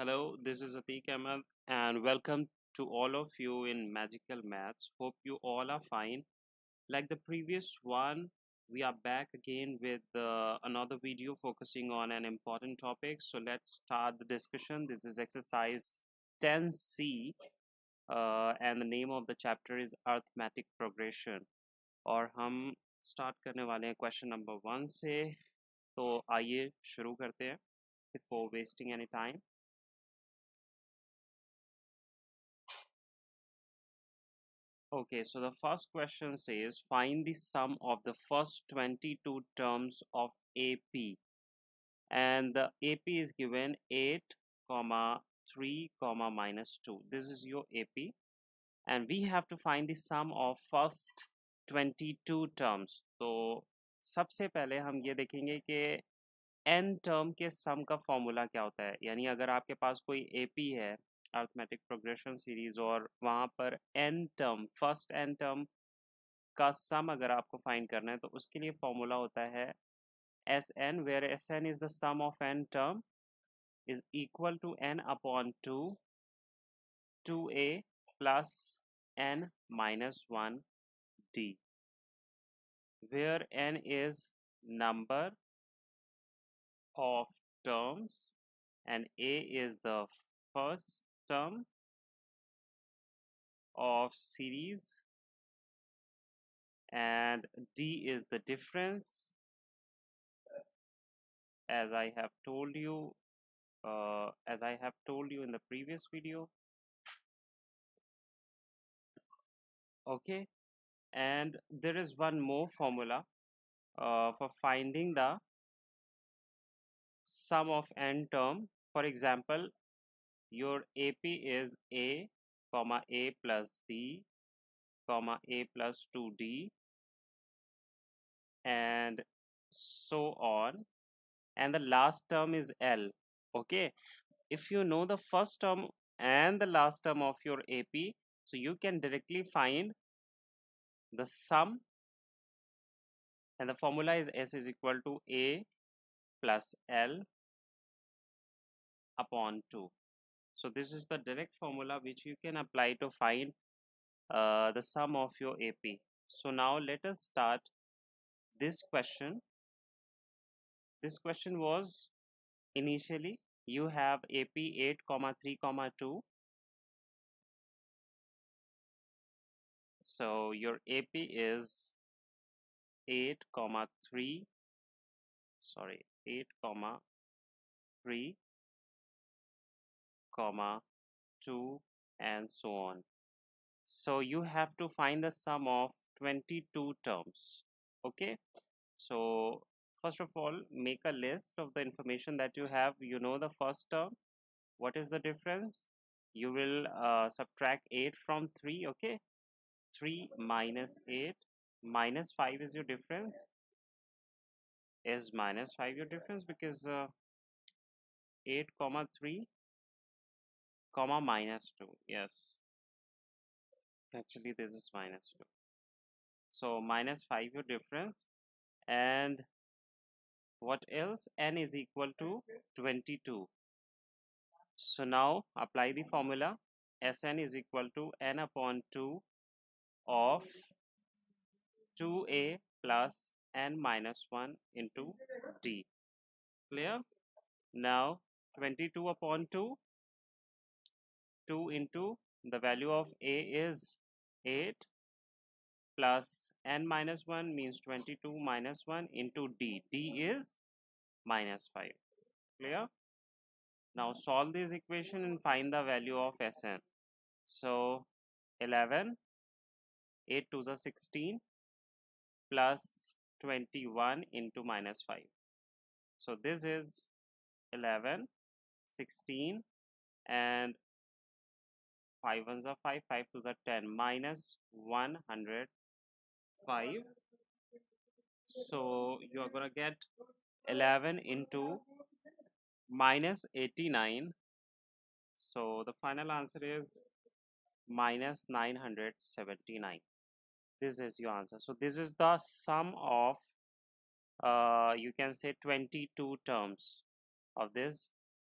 Hello, this is Atik Ahmed, and welcome to all of you in Magical Maths. Hope you all are fine. Like the previous one, we are back again with another video focusing on an important topic. So let's start the discussion. This is exercise 10C, and the name of the chapter is Arithmetic Progression. और हम start करने वाले हैं question number 1 से. तो आइए शुरू करते हैं before wasting any time. Okay, so the first question says find the sum of the first 22 terms of AP, and the AP is given 8 comma 3 comma minus 2. This is your AP, and we have to find the sum of first 22 terms. तो सबसे पहले हम ये देखेंगे कि n term के सम का formula क्या होता है. यानी अगर आपके पास कोई AP है अर्थमेटिक प्रोग्रेशन सीरीज और वहाँ पर n term first n term का सम अगर आपको फाइंड करना है तो उसके लिए फॉर्मूला होता है Sn, where Sn is the sum of n term is equal to n upon 2 2a plus n minus 1 d, where n is number of terms and a is the first term of series and d is the difference, as I have told you in the previous video. Okay, and there is one more formula for finding the sum of n term. For example, your AP is a comma a plus d comma a plus 2d and so on, and the last term is L. Okay, if you know the first term and the last term of your AP, so you can directly find the sum, and the formula is S is equal to A plus L upon 2. So this is the direct formula which you can apply to find the sum of your AP. So now let us start this question. This question was initially you have AP 8 comma 3 comma 2. So your AP is 8 comma 3, 8 comma 3 comma 2 and so on. So you have to find the sum of 22 terms. Okay, so first of all, make a list of the information that you have. You know the first term. What is the difference? You will subtract 8 from 3. Okay, 3 minus 8 minus 5 is your difference. Is minus 5 your difference? Because 8 comma 3 comma minus 2. Yes, actually this is minus 2. So minus 5 your difference, and what else? N is equal to 22. So now apply the formula. Sn is equal to n upon 2 of 2a plus n minus 1 into d. Clear? Now 22 upon 2, 2 into the value of a is 8 plus n minus 1 means 22 minus 1 into d. d is minus 5. Clear? Now solve this equation and find the value of Sn. So 11, 8 to the 16 plus 21 into minus 5. So this is 11, 16 and 5 ones are 5, 5 to the 10 minus 105. So you are going to get 11 into minus 89. So the final answer is minus 979. This is your answer. So this is the sum of you can say 22 terms of this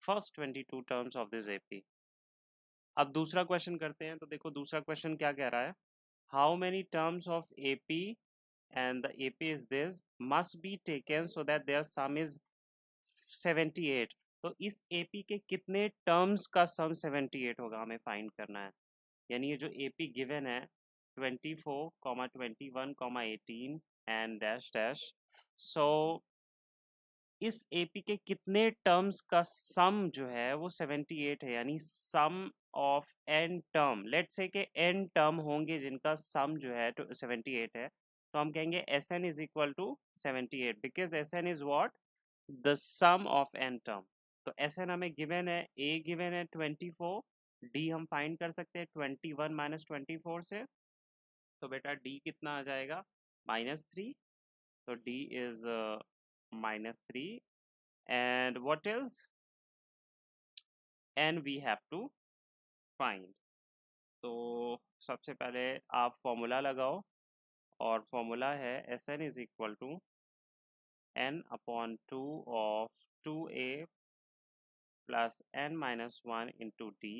first 22 terms of this AP. अब दूसरा question करते हैं। तो देखो दूसरा question क्या कह रहा है, how many terms of AP and the AP is this must be taken so that their sum is 78। तो इस AP के कितने टर्म्स का सम 78 होगा, हमें फाइंड करना है। यानी ये जो AP गिवन है 24, 21, 18 एंड डैश डैश, सो इस AP के कितने टर्म्स का सम जो है वो 78 है। यानी sum of n term, let's say कि n टर्म होंगे जिनका सम जो है 78 है, तो हम कहेंगे Sn is equal to 78 because Sn is what, the sum of n term. तो Sn हमें गिवन है, A गिवन है 24, D हम फाइंड कर सकते हैं 21 माइनस 24 से। तो बेटा D कितना आ जाएगा, -3। तो D is -3 and what else, and we have to find। तो सबसे पहले आप फॉर्मूला लगाओ, और फॉर्मूला है Sn is equal to n/2 of 2a plus n minus 1 into d।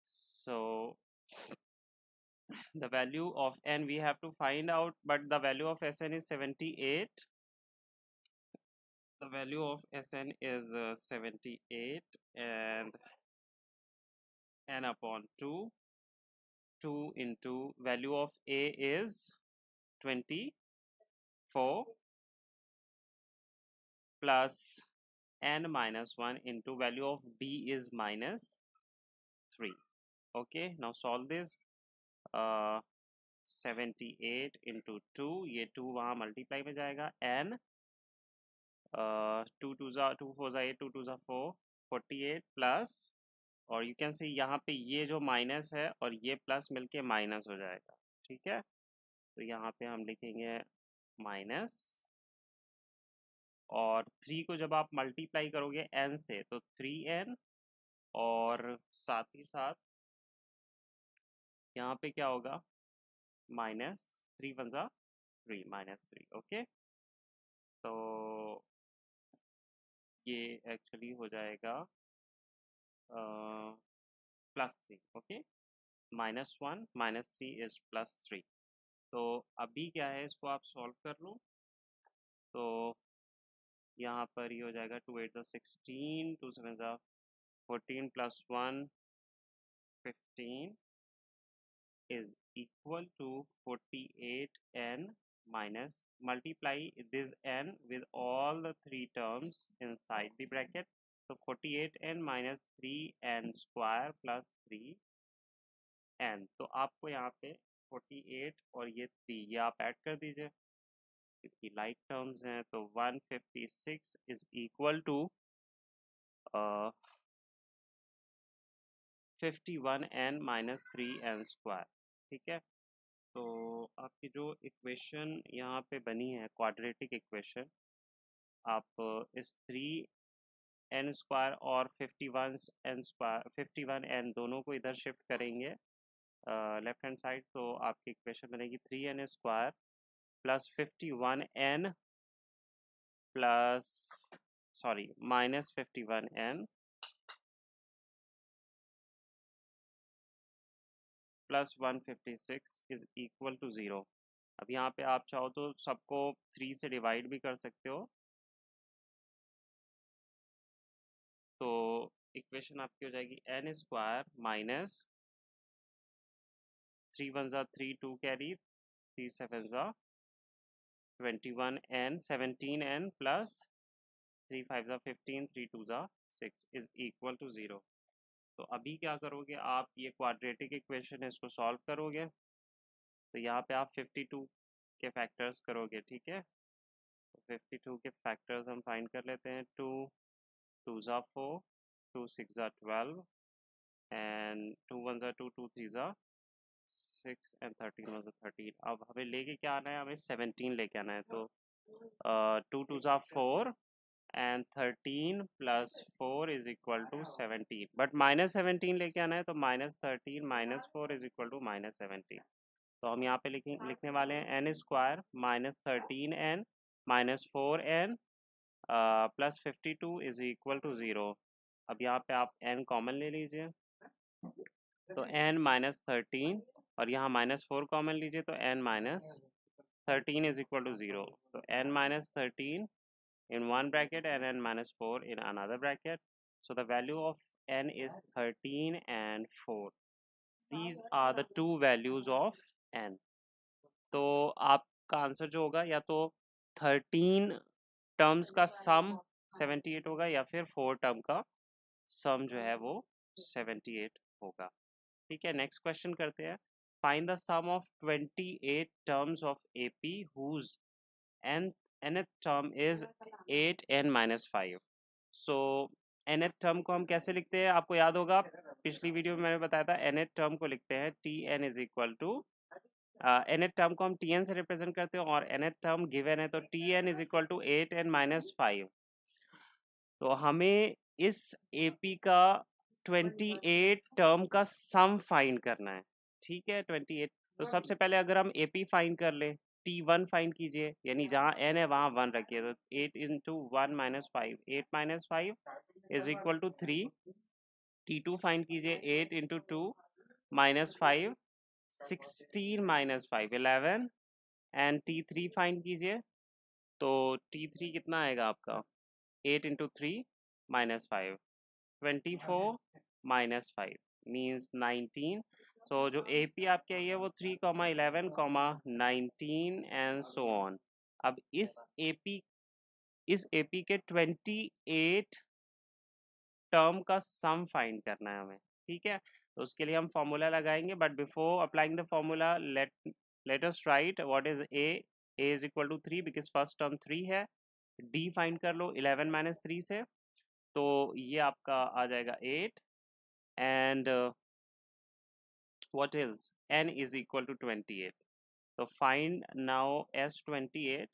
So the value of n we have to find out, but the value of Sn is 78। The value of Sn is 78 and n/2, 2 into value of A is 24 plus n minus 1 into value of B is -3। Okay, now solve this। 78 into 2, ये 2 वहाँ multiply में जाएगा, n 2 2 ज़ा 2 4 ज़ा 8, 2 2 ज़ा 4, 48 plus, और you can see यहाँ पे ये जो माइनस है और ये प्लस मिलके माइनस हो जाएगा। ठीक है, तो यहाँ पे हम लिखेंगे माइनस, और 3 को जब आप मल्टीप्लाई करोगे n से तो 3n, और साथ ही साथ यहाँ पे क्या होगा, -3 1 ज़ा 3, -3। ओके, तो ये एक्चुअली हो जाएगा +3। Okay, -1 -3 is +3। तो अभी क्या है, इसको आप सॉल्व कर लो। तो यहाँ पर ये हो जाएगा 2 8 16, 2 7 14 plus 1 15 is equal to 48n minus, multiply this n with all the three terms inside the bracket। so 48n minus 3n square plus 3n। तो आपको यहाँ पे 48 और ये 3 ये आप ऐड कर दीजिए, क्योंकि लाइक टर्म्स हैं। तो 156 is equal to 51n minus 3n square. ठीक है, तो आपकी जो इक्वेशन यहाँ पे बनी है क्वाड्रेटिक इक्वेशन, आप इस 3n स्क्वायर और 51n स्क्वायर 51n दोनों को इधर शिफ्ट करेंगे लेफ्ट हैंड साइड, तो आपकी इक्वेशन बनेगी 3n square plus 51n plus sorry -51n plus 156 is equal to 0। अब यहाँ पे आप चाहो तो सबको 3 से डिवाइड भी कर सकते हो। तो इक्वेशन आपकी हो जाएगी n स्क्वायर माइनस 3 1 ज़ा 3 2 कैरी 3 7 ज़ा 21n 17n प्लस 3 5 ज़ा 15 3 2 ज़ा 6 इज इक्वल टू 0। तो अभी क्या करोगे आप, ये क्वाड्रेटिक इक्वेशन है, इसको सॉल्व करोगे। तो यहाँ पे आप 52 के फैक्टर्स करोगे। ठीक है, तो 52 के फैक्टर्स हम फाइंड कर लेते हैं। 2 2 ज़ा 4, 2 6 ज़ा 12 एंड 2 1 ज़ा 2, 2 3 ज़ा 6 एंड 13 1 ज़ा 13। अब हमें लेके क्या आना है, हमें 17 लेके आना है। तो 2 2 ज़ा 4 and 13 plus 4 is equal to 17, but -17 लेके आना है, तो -13 -4 इज इक्वल टू -17। तो हम यहाँ पे लिखने वाले हैं n square -13n -4n plus 52 is equal to 0। अब यहाँ पे आप n कॉमन ले लीजिए, तो n माइनस 13, और यहाँ -4 कॉमन लीजिए, तो n minus 13 is equal to 0. तो n minus 13 in one bracket and n minus 4 in another bracket. So the value of n is 13 and 4. These are the two values of n. तो आपका answer जो होगा या तो 13 terms का सम 78 होगा, या फिर 4 टर्म का सम जो है वो 78 होगा. ठीक है, नेक्स्ट क्वेश्चन करते हैं. Find the sum of 28 terms of AP whose nth term is 8n minus 5. So nth term को हम कैसे लिखते हैं, आपको याद होगा पिछली वीडियो में मैंने बताया था. nth टर्म को लिखते हैं tn is equal to, nth term को हम tn से रिप्रेजेंट करते हैं, और nth टर्म गिवन है तो tn is equal to 8n minus 5. तो हमें इस AP का 28 टर्म का सम फाइंड करना है. ठीक है, 28. तो सबसे पहले अगर हम AP फाइंड कर लें, T1 फाइंड कीजिए, यानी जहाँ n है वहाँ 1 रखिए, तो 8 into 1 minus 5, 8 minus 5 is equal to 3. T2 find कीजिए, 8 into 2 minus 5, 16 minus 5 11. And T3 find कीजिए, तो T3 कितना आएगा आपका, 8 इंटू 3 माइनस 5, 24 माइनस 5 मीन्स 19. तो जो AP आपके आई है वो 3, 11, 19 एंड सो ऑन. अब इस AP के 28 टर्म का सम फाइंड करना है हमें. ठीक है, तो उसके लिए हम फॉर्मूला लगाएंगे, but before applying the formula let us write what is A is equal to 3 because first term 3 है. D फाइंड कर लो 11 माइनस 3 से, तो ये आपका आ जाएगा 8. And what else, n is equal to 28. So find now S28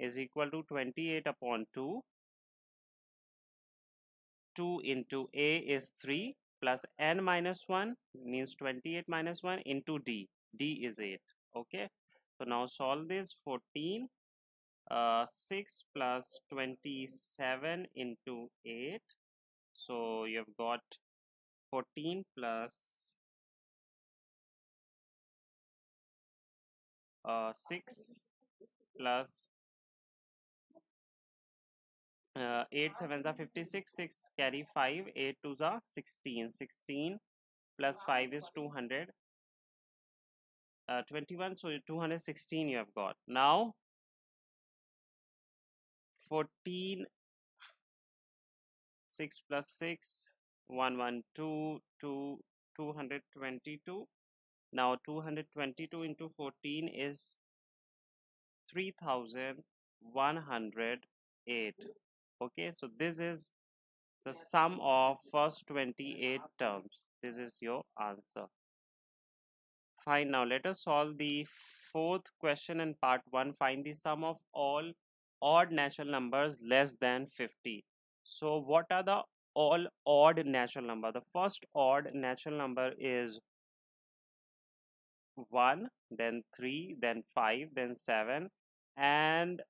is equal to 28 upon 2. 2 into A is 3 plus n minus 1 means 28 minus 1 into D. D is 8. Okay. So now solve this. 14 6 plus 27 into 8. So you have got 14 plus 6 plus 8 7s are 56, 6 carry 5, 8 2s are 16, 16 plus 5 is 200, 21, so 216 you have got. Now 14, 6 plus 6, 112, 222. Now 222 into 14 is 3108. Okay, so this is the sum of first 28 terms. This is your answer. Fine, now let us solve the fourth question in part 1. Find the sum of all odd natural numbers less than 50. So what are the all odd natural number? The first odd natural number is 1, then 3, then 5, then 7, and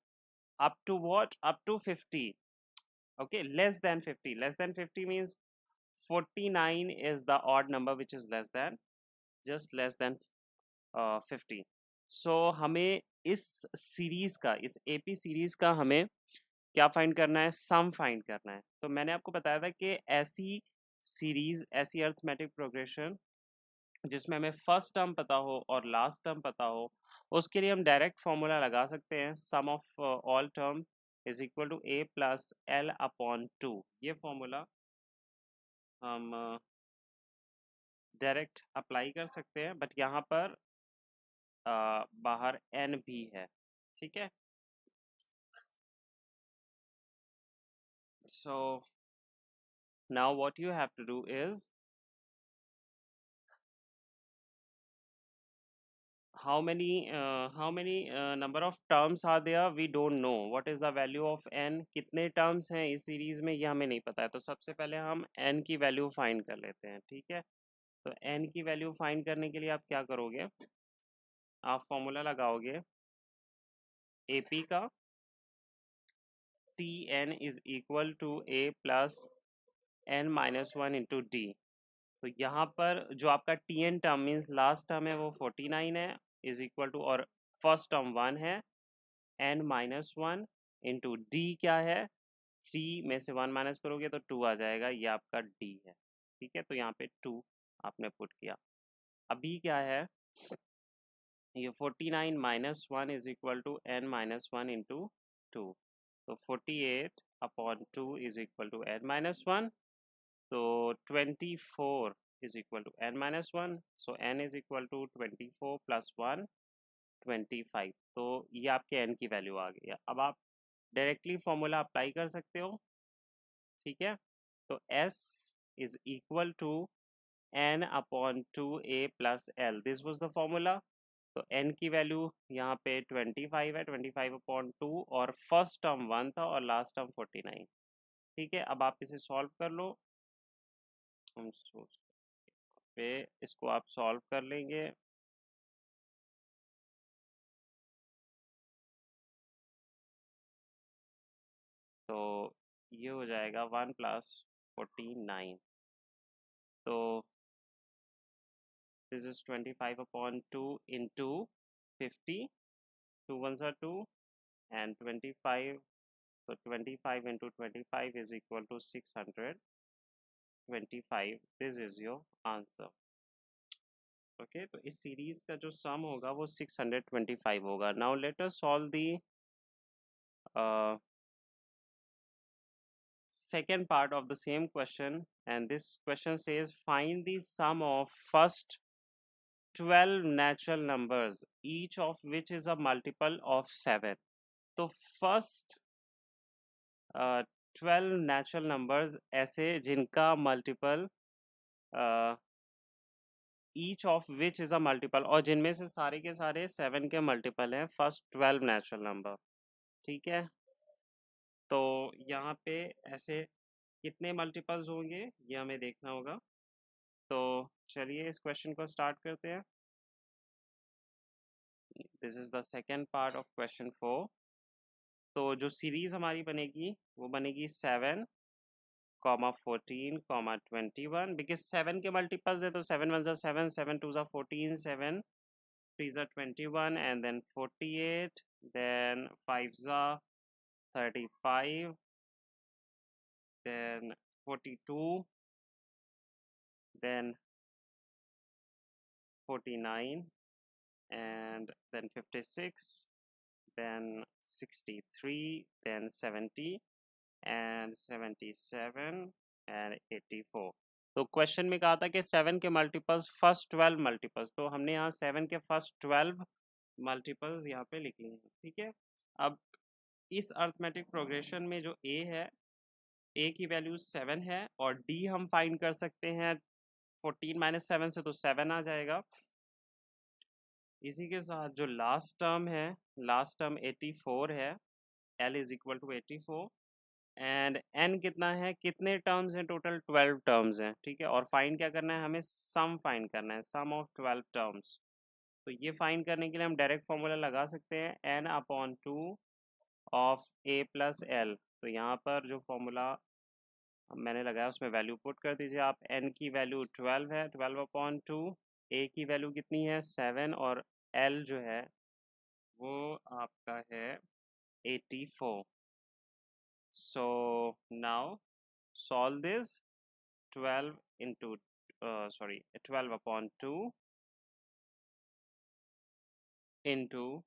up to what? Up to 50. Okay, less than 50. Less than 50 means 49 is the odd number which is less than, just less than 50. So हमें इस series का, इस AP series का हमें क्या find करना है, sum find करना है. तो मैंने आपको बताया था कि ऐसी सीरीज, ऐसी अर्थमेटिक प्रोग्रेशन जिसमें हमें फर्स्ट टर्म पता हो और लास्ट टर्म पता हो, उसके लिए हम डायरेक्ट फॉर्मूला लगा सकते हैं. Sum of all term is equal to A plus L upon 2. ये फॉर्मूला हम डायरेक्ट अप्लाई कर सकते हैं, बट यहाँ पर बाहर n भी है. ठीक है, so now what you have to do is how many number of terms are there, we don't know. What is the value of n, कितने terms हैं इस सीरीज में, ये हमें नहीं पता है. तो सबसे पहले हम n की वैल्यू फाइंड कर लेते हैं. ठीक है, तो n की वैल्यू फाइंड करने के लिए आप क्या करोगे, आप फॉर्मूला लगाओगे AP का, Tn is equal to A plus n minus one into D. तो यहाँ पर जो आपका T N term means last term है वो 49 है इज इक्वल टू, और फर्स्ट टर्म 1 है, n minus one into D क्या है, 3 में से 1 माइनस करोगे तो 2 आ जाएगा, ये आपका डी है। ठीक है, तो यहाँ पे 2 आपने पुट किया। अभी क्या है, ये 49 minus one is equal to n minus one into two. तो 48 upon two is equal to n minus one. तो 24 is equal to n minus one. So n is equal to 24 plus one 25। तो ये आपके n की value आ गई है। अब आप डायरेक्टली फॉर्मूला अप्लाई कर सकते हो। ठीक है, तो s is equal to n upon two A plus L, this was the formula. तो n की वैल्यू यहाँ पे 25 है, 25/2, और फर्स्ट टर्म 1 था और लास्ट टर्म 49। ठीक है, अब आप इसे सॉल्व कर लो। हम सोच पे इसको आप सॉल्व कर लेंगे। तो ये हो जाएगा 1 प्लस 49। तो this is 25/2 into 50, 2 1s are 2 and 25। so 25 into 25 is equal to 625। this is your answer। Okay, तो इस सीरीज का जो सम होगा वो 625 होगा। Now let us solve the second part of the same question, and this question says find the sum of first 12 natural numbers each of which is a multiple of 7। तो first 12 natural numbers ऐसे जिनका multiple each of which is a multiple, और जिनमें से सारे के सारे 7 के मल्टीपल हैं, फर्स्ट 12 नेचुरल नंबर। ठीक है, तो यहाँ पे ऐसे कितने मल्टीपल्स होंगे ये हमें देखना होगा। तो चलिए इस क्वेश्चन को स्टार्ट करते हैं। This is the second part of question 4। तो जो सीरीज हमारी बनेगी वो बनेगी 7, 14, 21, बिकॉज 7 के मल्टीपल्स है, तो 7 1 ज़ा 7, 7 2 ज़ा 14, 7 3 ज़ा 21, एंड देन 48, देन 5 ज़ा 35, then 42, then 49, and then 56, then 63, then 70, and 77, and 84। तो क्वेश्चन में कहा था कि 7 के मल्टीपल्स फर्स्ट 12 मल्टीपल्स, तो हमने यहाँ 7 के फर्स्ट 12 मल्टीपल्स यहाँ पे लिख लिए हैं। ठीक है, अब इस अर्थमेटिक प्रोग्रेशन में जो a है, a की वैल्यू 7 है, और d हम फाइंड कर सकते हैं 14 माइनस 7 से, तो 7 आ जाएगा। इसी के साथ जो लास्ट टर्म है, लास्ट टर्म 84 है, l is equal to 84, and n कितना है, कितने टर्म्स हैं, टोटल 12 टर्म्स हैं। ठीक है, और फाइंड क्या करना है, हमें सम फाइंड करना है, सम ऑफ 12 टर्म्स। तो ये फाइंड करने के लिए हम डायरेक्ट फॉर्मूला लगा सकते हैं, n upon two of a plus L. तो यहाँ पर जो फॉर्मूला मैंने लगाया उसमें वैल्यू पुट कर दीजिए आप। n की वैल्यू 12 है, 12/2, a की वैल्यू कितनी है 7, और l जो है वो आपका है 84। So now solve this. 12 into 12/2 into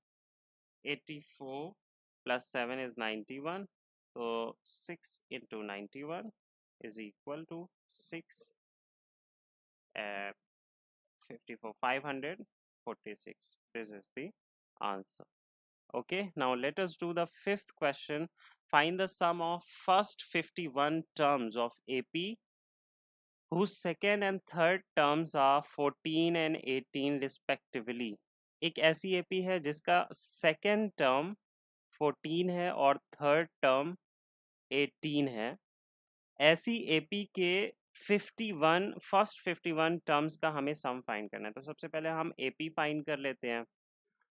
84 plus 7 is 91। तो 6 into 91 is equal to 6 and 54, 546। this is the answer। okay, now let us do the fifth question। find the sum of first 51 terms of AP whose second and third terms are 14 and 18 respectively। एक ऐसी AP है जिसका second term 14 है और third term 18 है। ऐसी AP के 51 first 51 terms का हमें सम फाइंड करना है। तो सबसे पहले हम एपी फाइंड कर लेते हैं।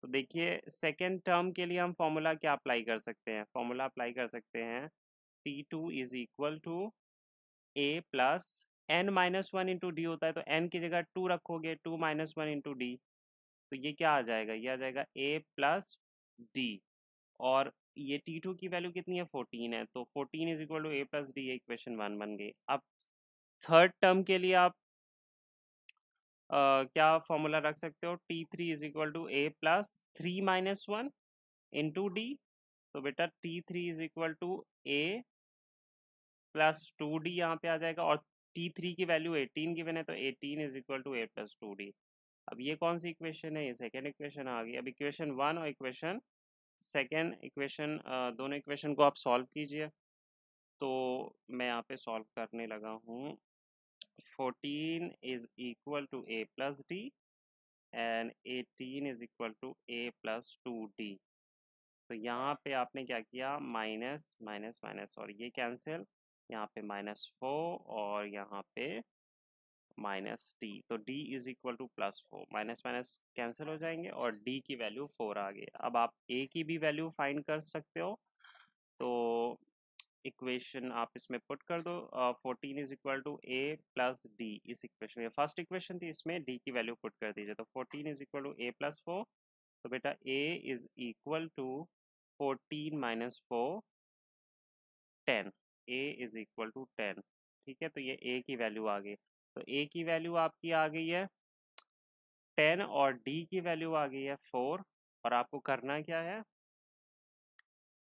तो देखिए सेकेंड टर्म के लिए हम फॉर्मूला क्या अप्लाई कर सकते हैं, फॉर्मूला अप्लाई कर सकते हैं T2 is equal to A plus N minus one into D होता है, तो एन की जगह 2 रखोगे, 2 माइनस वन इंटू डी, तो ये क्या आ जाएगा, ये आ जाएगा ए प्लस डी। और ये T2 की वैल्यू कितनी है, 14 है, तो 14 is equal to A plus D, equation 1 बन गई। अब थर्ड टर्म के लिए आप क्या फॉर्मूला रख सकते हो, T3 is equal to A plus 3 minus one into D, तो बेटा T3 is equal to A plus 2D यहाँ पे आ जाएगा, और T3 की वैल्यू 18 गिवन है, तो 18 is equal to A plus 2D। अब ये कौन सी इक्वेशन है, ये सेकेंड इक्वेशन आ गई। अब इक्वेशन 1 और इक्वेशन सेकेंड इक्वेशन, दोनों इक्वेशन को आप सॉल्व कीजिए। तो मैं यहाँ पे सॉल्व करने लगा हूँ। 14 is equal to A plus D and 18 is equal to A plus 2D। तो यहाँ पे आपने क्या किया, माइनस माइनस माइनस और ये कैंसिल, यहाँ पे -4 और यहाँ पे -d, तो d is equal to +4, minus minus cancel हो जाएंगे और d की वैल्यू 4 आ गई। अब आप a की भी वैल्यू फाइंड कर सकते हो, तो इक्वेशन आप इसमें पुट कर दो, 14 is equal to A plus D, इस इक्वेशन में फर्स्ट इक्वेशन थी, इसमें d की वैल्यू पुट कर दीजिए, तो 14 is equal to A plus 4, तो बेटा a is equal to 14 minus 4, 10, a is equal to 10। ठीक है, तो ये a की वैल्यू आ गई, तो a की वैल्यू आपकी आ गई है 10 और d की वैल्यू आ गई है 4, और आपको करना क्या है,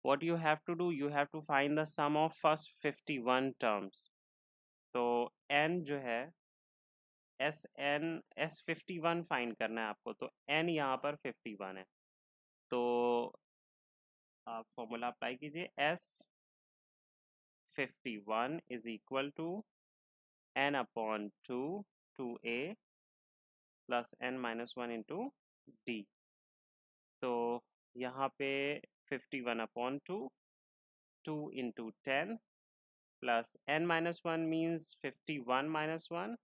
what you have to do, you have to find the sum of first 51 terms। तो n जो है S51 फाइंड करना है आपको, तो n यहाँ पर 51 है, तो आप फॉर्मूला अप्लाई कीजिए, S51 is equal to n upon 2 2a plus n minus one into D. तो यहाँ पे 51 upon 2, 2 into 10 plus n minus one means 51 minus one,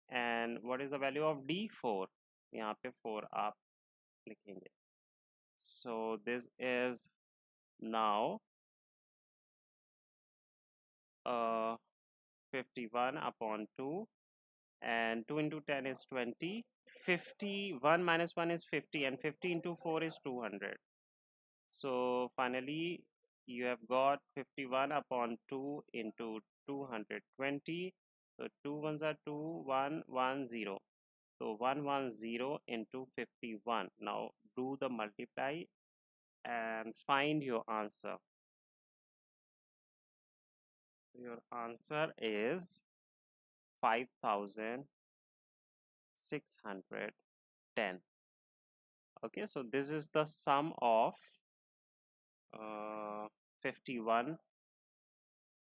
and what is the value of d, 4, यहाँ पे 4 आप लिखेंगे। So this is now 51 upon 2 and 2 into 10 is 20, 51 minus 1 is 50 and 50 into 4 is 200. So finally you have got 51 upon 2 into 220, so 2 ones are 2, 1 1 0, so 110 into 51. Now do the multiply and find your answer. Your answer is 5610. Okay, so this is the sum of 51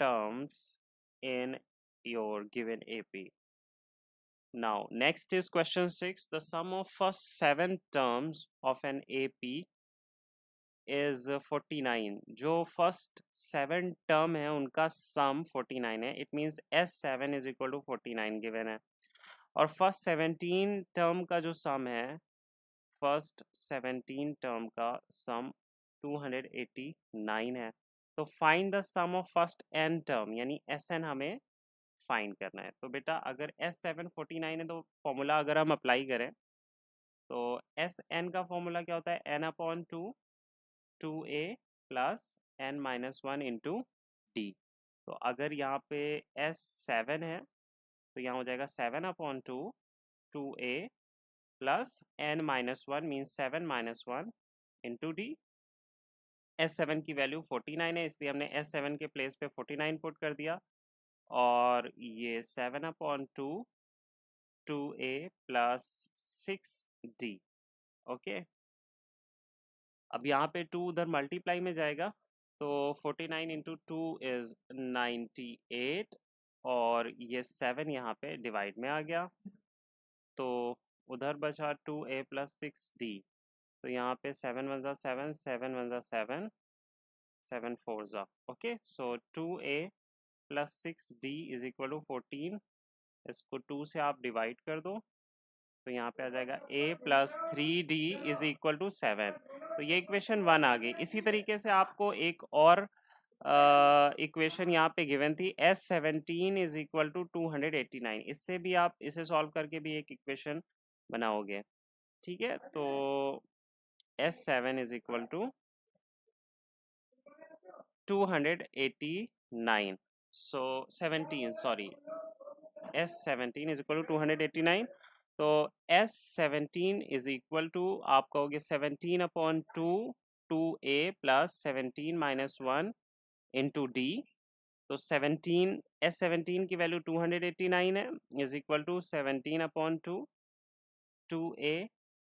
terms in your given AP. Now next is question 6. The sum of first 7 terms of an AP is 49. जो first 7 term है उनका sum 49 है. It means S7 is equal to 49 given है. और first 17 term का जो sum है, first 17 term का sum 289 है. तो find the sum of first n term, यानी Sn हमें फाइंड करना है. तो बेटा अगर S7 49 है, तो फॉर्मूला अगर हम अप्लाई करें, तो Sn का फॉर्मूला क्या होता है, n upon 2 2a plus n minus one into D. तो अगर यहाँ पे S7 है, तो यहाँ हो जाएगा 7 upon 2 2a plus n minus one means 7 minus one into D. S7 की वैल्यू 49 है, इसलिए हमने S7 के प्लेस पे 49 पुट कर दिया, और ये 7 अपॉन 2 2a प्लस 6d. ओके, अब यहाँ पे 2 उधर मल्टीप्लाई में जाएगा, तो 49 इंटू 2 इज 98, और ये 7 यहाँ पे डिवाइड में आ गया, तो उधर बचा 2a प्लस 6d. तो यहाँ पे 7 वन ज़ा 7, 7 वन ज़ा 7, 7 फोर ज़ा. ओके, सो 2a प्लस 6d इज इक्वल टू 14. इसको 2 से आप डिवाइड कर दो, तो यहाँ पे आ जाएगा a plus 3d is equal to 7. तो ये इक्वेशन 1 आ गई. इसी तरीके से आपको एक और इक्वेशन यहाँ पे गिवन थी S17 इज इक्वल टू 289। इससे भी आप इसे सॉल्व करके भी एक इक्वेशन बनाओगे, ठीक है। तो S7 is equal to 289, so 17 sorry S17 is equal to 289। तो S17 इज इक्वल टू आप कहोगे 17/2 2a प्लस 17 - 1 इंटू डी। तो 17 S17 की वैल्यू 289 है, is equal to 17/2 2a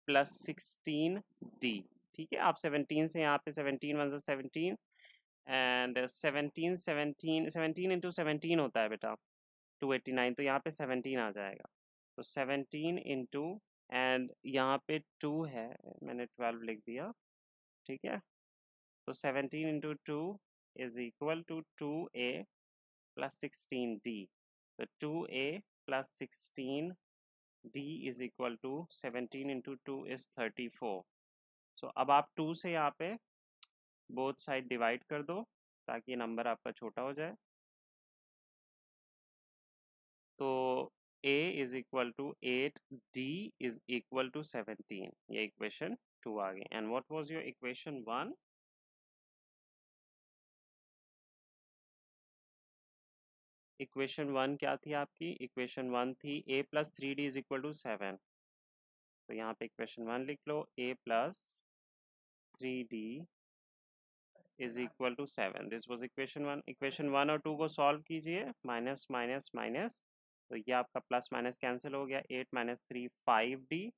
plus 16d। ठीक है, आप 17 से यहाँ पे 17 1 से 17 एंड 17 इंटू 17 होता है बेटा 289, तो यहाँ पे 17 आ जाएगा। तो 17 इंटू एंड यहाँ पे 2 है, मैंने 12 लिख दिया, ठीक है। तो 17 into 2 is equal to 2a plus 16d। तो 2a plus 16d is equal to 17 into 2 is 34। So अब आप 2 से यहाँ पे बोथ साइड डिवाइड कर दो ताकि नंबर आपका छोटा हो जाए। तो a is equal to 8, d is equal to 17, ये इक्वेशन 2 आ गई। And what was your equation 1? Equation 1 क्या थी आपकी? इक्वेशन 1 थी a plus 3d is equal to 7। तो यहाँ पे इक्वेशन 1 लिख लो, a plus 3d is equal to 7। This was equation 1। Equation 1 और 2 को सॉल्व कीजिए, माइनस माइनस माइनस, तो ये आपका प्लस माइनस कैंसिल हो गया, 8 - 3 5d,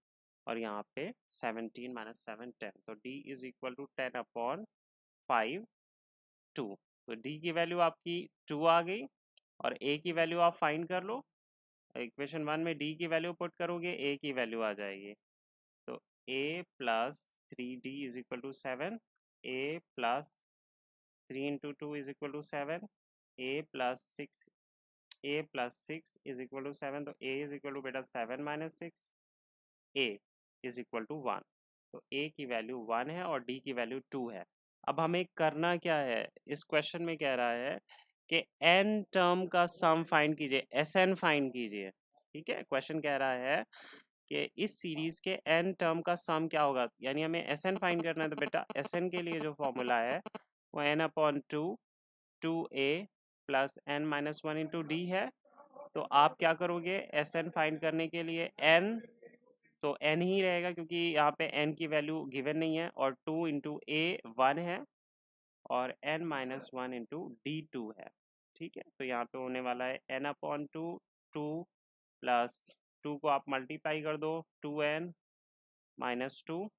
और यहाँ पे 17 - 7 10। तो d इज इक्वल टू 10/5 2। तो d की वैल्यू आपकी 2 आ गई, और a की वैल्यू आप फाइंड कर लो। इक्वेशन 1 में d की वैल्यू पुट करोगे, a की वैल्यू आ जाएगी। तो a plus 3d is equal to 7, a plus 3 into 2 is equal to 7, a plus 6 is equal to 7। तो a इज इक्वल टू बेटा 7 - 6, a इज इक्वल टू 1। तो a की वैल्यू 1 है और d की वैल्यू 2 है। अब हमें करना क्या है, इस क्वेश्चन में कह रहा है कि n टर्म का सम फाइंड कीजिए, Sn फाइंड कीजिए। ठीक है, क्वेश्चन कह रहा है कि इस सीरीज के n टर्म का सम क्या होगा, यानी हमें Sn फाइंड करना है। तो बेटा Sn के लिए जो फॉर्मूला है वो n/2 2a plus n-1 into D है। तो आप क्या करोगे Sn फाइंड करने के लिए, n तो n ही रहेगा क्योंकि यहाँ पे n की वैल्यू गिवन नहीं है, और 2 इंटू a 1 है, और n-1 इंटू डी 2 है। ठीक है, तो यहाँ पे होने वाला है n/2 2 प्लस 2 को आप मल्टीप्लाई कर दो 2n-2।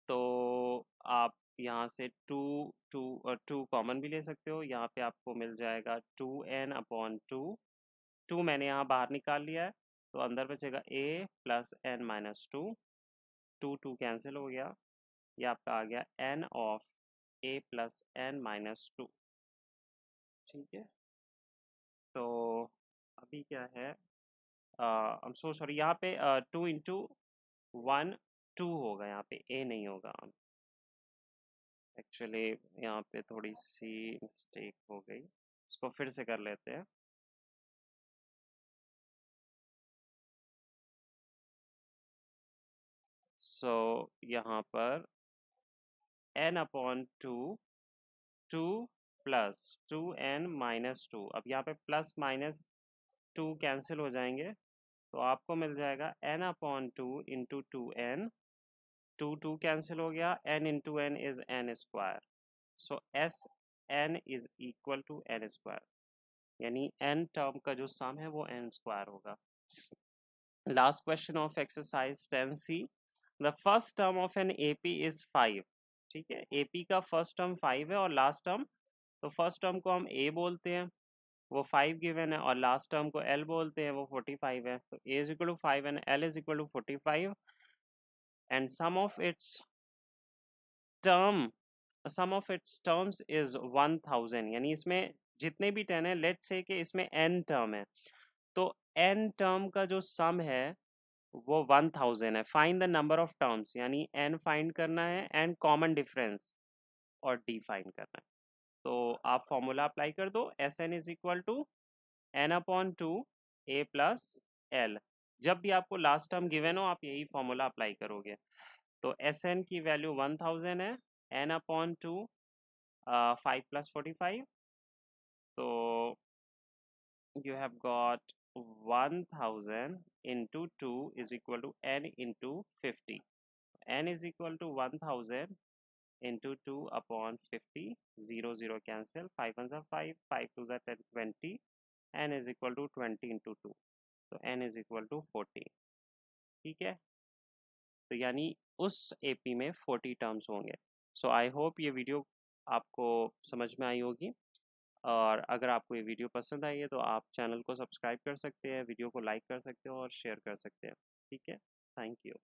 तो आप यहाँ से 2 कॉमन भी ले सकते हो, यहाँ पे आपको मिल जाएगा 2n/2। 2 मैंने यहाँ बाहर निकाल लिया है, तो अंदर बचेगा a प्लस n-2। 2 कैंसिल हो गया, ये आपका आ गया n of a plus n-2। ठीक है, तो अभी क्या है, आई एम सो सॉरी, यहाँ पे 2 इंटू 1 2 होगा, यहाँ पे a नहीं होगा। एक्चुअली यहाँ पे थोड़ी सी मिस्टेक हो गई, इसको फिर से कर लेते हैं। सो यहाँ पर n/2 2 प्लस 2n-2। अब यहाँ पे प्लस माइनस 2 कैंसिल हो जाएंगे, तो आपको मिल जाएगा n/2 इंटू 2n। 2 कैंसिल हो गया, n into n is n square. So S n is equal to n square, यानी n टर्म का जो सम है वो n स्क्वायर होगा। Last question of exercise 10C, the first term of an AP is 5। ठीक है, AP का first term 5 है और लास्ट टर्म, तो फर्स्ट टर्म को हम A बोलते हैं, वो 5 गिवन है, और लास्ट टर्म को L बोलते हैं, वो 45 है। तो A is equal to 5 and L is equal to 45, and term sum of its terms is 1000। यानी इसमें जितने भी 10 है, लेट्स से कि इसमें n टर्म है, तो n टर्म का जो सम है वो 1000 है। Find the number of terms, यानी n फाइंड करना है एंड कॉमन डिफरेंस और d फाइंड करना है। आप फॉर्मूला अप्लाई कर दो, S N is equal to N upon two A plus L. जब भी आपको लास्ट टर्म गिवन हो आप यही फॉर्मूला अप्लाई करोगे। तो एस एन की वैल्यू 1000 है, एन अपॉन टू 5 + 45, तो you have got 1000 into 2 is equal to n into 50. n is equal to 1000 into 2 upon 50, 0 0 cancel, 5 ones are 5, 5 2s are 10, 20, n is equal to 20 into 2, तो n is equal to 40। ठीक है, तो यानी उस AP में 40 terms होंगे। सो I hope ये video आपको समझ में आई होगी, और अगर आपको ये वीडियो पसंद आई है तो आप चैनल को सब्सक्राइब कर सकते हैं, वीडियो को लाइक कर सकते हो और शेयर कर सकते हैं। ठीक है, थैंक यू।